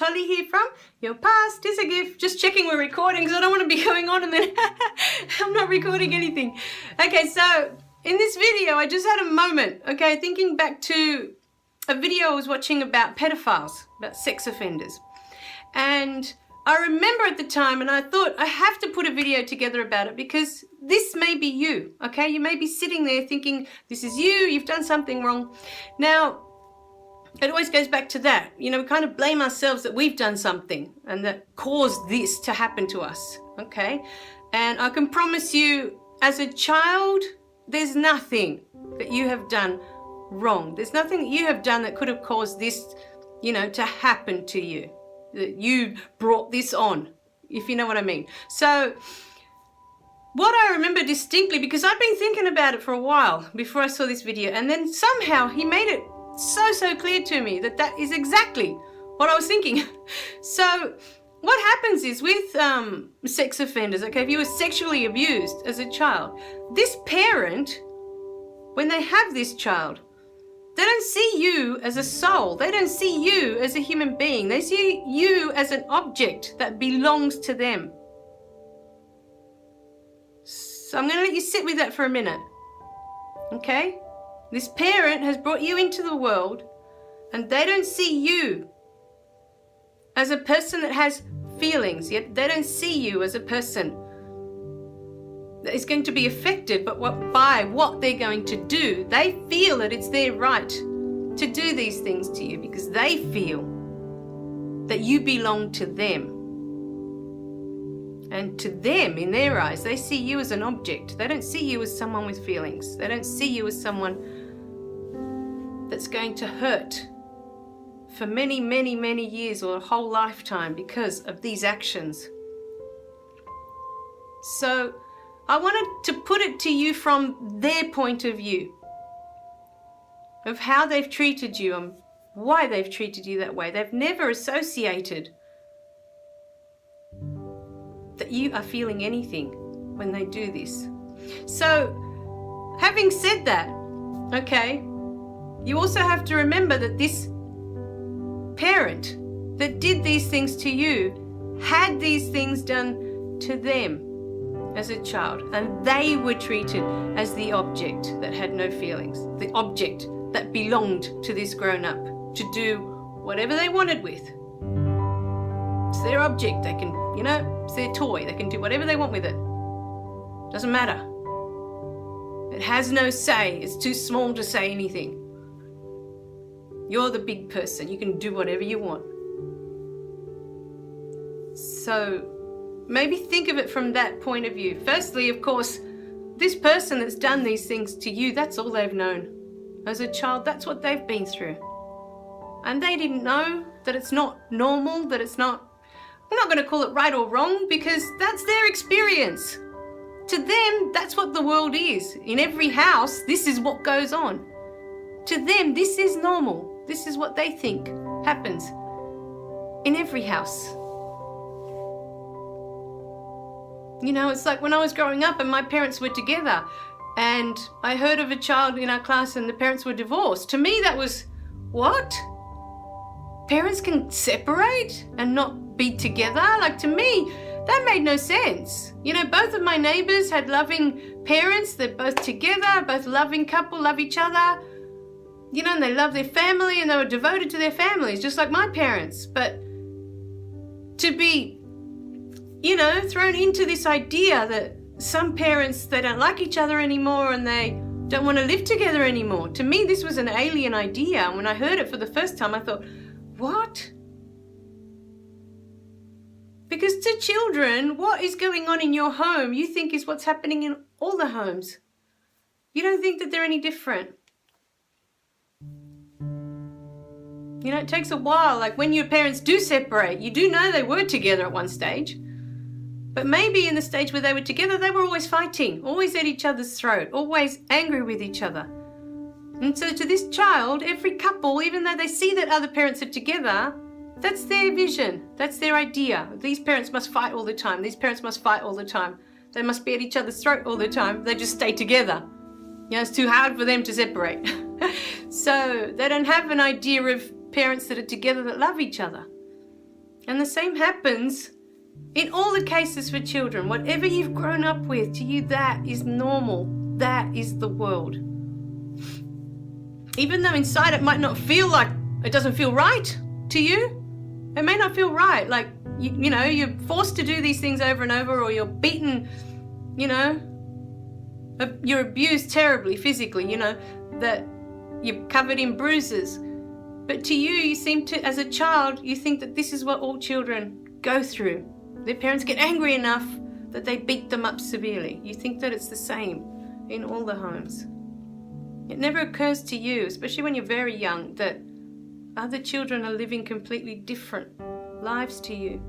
Holly here from Your Past is a Gift. Just checking we're recording because I don't want to be going on and then I'm not recording anything. Okay, so in this video, I just had a moment, okay, thinking back to a video I was watching about pedophiles, about sex offenders. And I remember at the time, and I thought I have to put a video together about it because this may be you, okay? You may be sitting there thinking, this is you, you've done something wrong. Now, it always goes back to that. You know, we kind of blame ourselves that we've done something and that caused this to happen to us, okay? And I can promise you, as a child, there's nothing that you have done wrong. There's nothing that you have done that could have caused this, you know, to happen to you. That you brought this on, if you know what I mean. So what I remember distinctly, because I'd been thinking about it for a while before I saw this video, and then somehow he made it so clear to me that that is exactly what I was thinking. So what happens is with sex offenders, okay, if you were sexually abused as a child, this parent, when they have this child, they don't see you as a soul. They don't see you as a human being. They see you as an object that belongs to them. So I'm going to let you sit with that for a minute. Okay? This parent has brought you into the world and they don't see you as a person that has feelings. Yet they don't see you as a person that is going to be affected by what they're going to do. They feel that it's their right to do these things to you because they feel that you belong to them. And to them, in their eyes, they see you as an object. They don't see you as someone with feelings. They don't see you as someone that's going to hurt for many years or a whole lifetime because of these actions. So I wanted to put it to you from their point of view of how they've treated you and why they've treated you that way. They've never associated that you are feeling anything when they do this. So, having said that, okay, you also have to remember that this parent that did these things to you had these things done to them as a child, and they were treated as the object that had no feelings, the object that belonged to this grown-up to do whatever they wanted with. It's their object. They can, you know, it's their toy. They can do whatever they want with it. Doesn't matter. It has no say. It's too small to say anything. You're the big person. You can do whatever you want. So maybe think of it from that point of view. Firstly, of course, this person that's done these things to you, that's all they've known. As a child, that's what they've been through. And they didn't know that it's not normal, that it's not, I'm not going to call it right or wrong because that's their experience. To them, that's what the world is. In every house, this is what goes on. To them, this is normal. This is what they think happens in every house. You know, it's like when I was growing up and my parents were together and I heard of a child in our class and the parents were divorced. To me, that was, what? Parents can separate and not be together? Like, to me, that made no sense. You know, both of my neighbors had loving parents. They're both together, both loving couple, love each other. You know, and they love their family and they were devoted to their families, just like my parents. But to be, you know, thrown into this idea that some parents, they don't like each other anymore and they don't want to live together anymore. To me, this was an alien idea. And when I heard it for the first time, I thought, what? Because to children, what is going on in your home, you think is what's happening in all the homes. You don't think that they're any different. You know, it takes a while. Like when your parents do separate, you do know they were together at one stage. But maybe in the stage where they were together, they were always fighting, always at each other's throat, always angry with each other. And so to this child, every couple, even though they see that other parents are together, that's their vision. That's their idea. These parents must fight all the time. These parents must fight all the time. They must be at each other's throat all the time. They just stay together. You know, it's too hard for them to separate. So they don't have an idea of parents that are together that love each other. And the same happens in all the cases for children. Whatever you've grown up with, to you that is normal. That is the world. Even though inside it might not feel like, it doesn't feel right to you. It may not feel right. Like, you know, you're forced to do these things over and over, or you're beaten, you know, you're abused terribly physically, you know, that you're covered in bruises. But to you, you seem to, as a child, you think that this is what all children go through. Their parents get angry enough that they beat them up severely. You think that it's the same in all the homes. It never occurs to you, especially when you're very young, that other children are living completely different lives to you.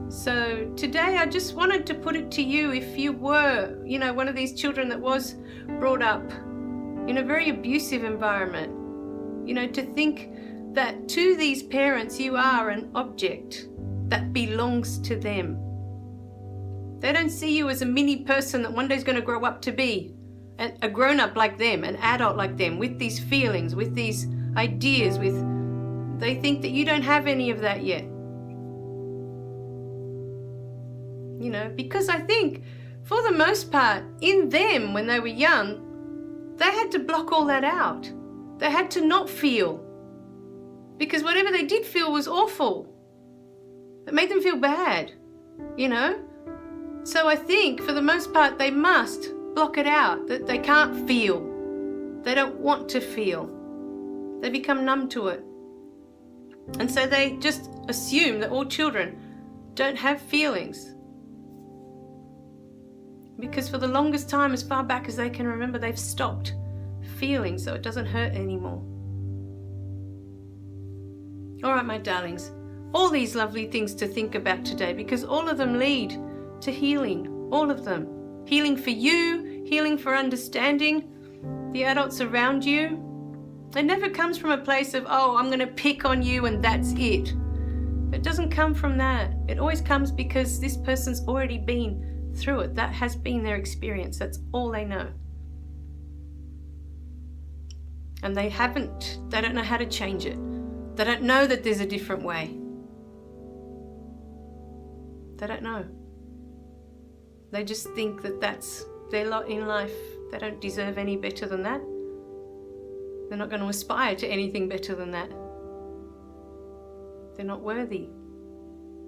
So today I just wanted to put it to you, if you were, you know, one of these children that was brought up in a very abusive environment, you know, to think that to these parents you are an object that belongs to them. They don't see you as a mini person that one day is going to grow up to be a grown-up like them, an adult like them, with these feelings, with these ideas, they think that you don't have any of that yet. You know, because I think for the most part in them when they were young, they had to block all that out. They had to not feel, because whatever they did feel was awful. It made them feel bad, you know. So I think for the most part they must block it out, that they can't feel. They don't want to feel. They become numb to it. And so they just assume that all children don't have feelings. Because for the longest time, as far back as they can remember, they've stopped feeling so it doesn't hurt anymore. All right, my darlings, all these lovely things to think about today, because all of them lead to healing, all of them. Healing for you, healing for understanding the adults around you. It never comes from a place of, oh, I'm going to pick on you and that's it. It doesn't come from that. It always comes because this person's already been through it. That has been their experience. That's all they know. And they don't know how to change it. They don't know that there's a different way. They don't know. They just think that that's their lot in life. They don't deserve any better than that. They're not going to aspire to anything better than that. They're not worthy.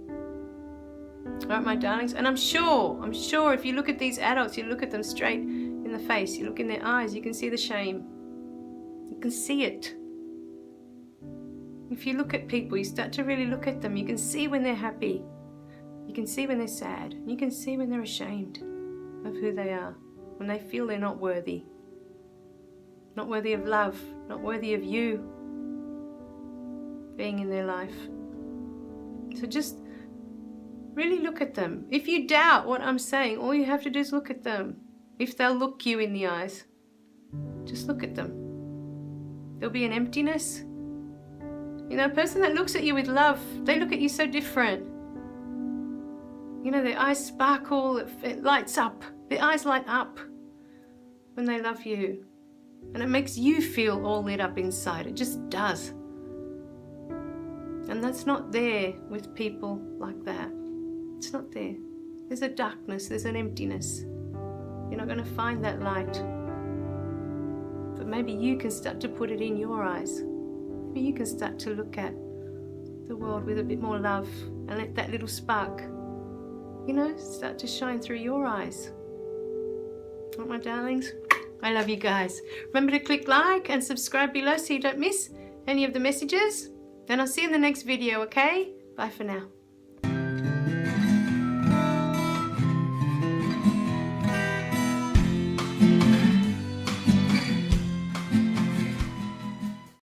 All right, my darlings, and I'm sure if you look at these adults, you look at them straight in the face, you look in their eyes, you can see the shame. You can see it. If you look at people, you start to really look at them, you can see when they're happy. You can see when they're sad. You can see when they're ashamed of who they are, when they feel they're not worthy. Not worthy of love, not worthy of you being in their life. So just really look at them. If you doubt what I'm saying, all you have to do is look at them. If they'll look you in the eyes, just look at them. There'll be an emptiness. You know, a person that looks at you with love, they look at you so different. You know, their eyes sparkle, it lights up. Their eyes light up when they love you. And it makes you feel all lit up inside. It just does. And that's not there with people like that. It's not there. There's a darkness, there's an emptiness. You're not going to find that light. But maybe you can start to put it in your eyes. Maybe you can start to look at the world with a bit more love and let that little spark, you know, start to shine through your eyes. All right, my darlings, I love you guys. Remember to click like and subscribe below so you don't miss any of the messages. And I'll see you in the next video, okay? Bye for now.